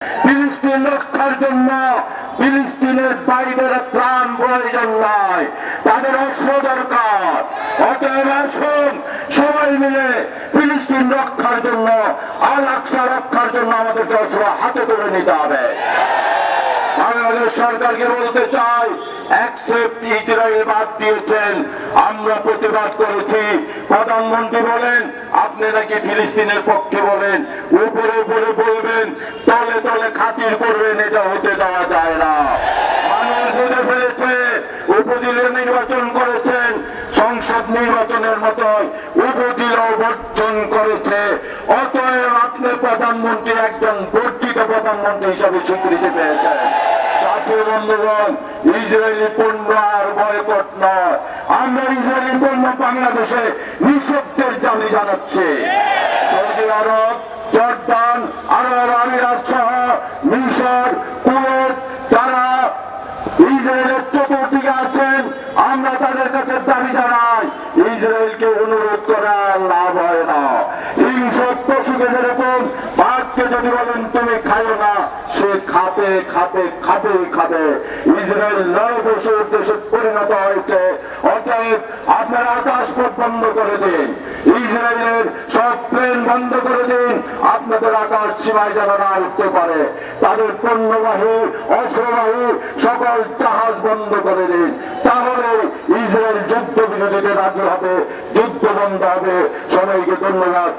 ফিলিস্তিন রক্ষার জন্য ফিলিস্তিনের বাইরের ত্রাণ প্রয়োজন নয়, তাদের অস্ত্র দরকার। অতএব আসুন সবাই মিলে ফিলিস্তিন রক্ষার জন্য, আল আকসা রক্ষার জন্য আমাদেরকে অস্ত্র হাতে তুলে নিতে হবে। বাংলাদেশ সরকারকে বলতে চাই, অ্যাকসেপ্ট ইসরায়েল বাদ দিয়েছেন, আমরা প্রতিবাদ করেছি। প্রধানমন্ত্রী বলেন আপনি নাকি ফিলিস্তিনের পক্ষে বলেন, উপরে উপরে বলবেন, তলে তলে খাতির করবেন, এটা হতে দেওয়া যায় না। মানুষ বুঝে ফেলেছে, উপজেলা নির্বাচন করেছেন, সংসদ নির্বাচনের মতোই উপজেলাও বর্জন করেছে। অতএব আপনি প্রধানমন্ত্রী একজন বর্জিত প্রধানমন্ত্রী হিসাবে স্বীকৃতি পেয়েছেন। জাতীয় বন্ধুগণ, ইসরায়েলি পণ্য আর বয়কট নয়, আমরা ইসরায়েলি পণ্য বাংলাদেশে নিষিদ্ধের দাবি জানাচ্ছি। সৌদি আরব, জর্দান, আরব আমিরাত সহ মিশর, কুয়েত যারা ইসরায়েলের চতুর্দিকে আছেন, আমরা তাদের কাছে দাবি জানাই, ইসরায়েলকে অনুরোধ করা লাভ হয় না। হিংস্র পশুকে যেরকম বাঘকে যদি বলেন তুমি খাইও না, সে খাবে খাবে খাবে খাবে। ইসরায়েল নরপশুর দেশে পরিণত হয়েছে। অতএব আপনারা আকাশপথ বন্ধ করে দিন, ইসরায়েলের সব প্লেন বন্ধ করে দিন, আপনাদের আকাশ সীমায় যেন না উঠতে পারে। তাদের পণ্যবাহী অস্ত্রবাহী সকল জাহাজ বন্ধ করে দিন, তাহলে ইসরায়েল যুদ্ধ বিরোধীদের রাজি হবে, যুদ্ধ বন্ধ হবে। সবাইকে ধন্যবাদ।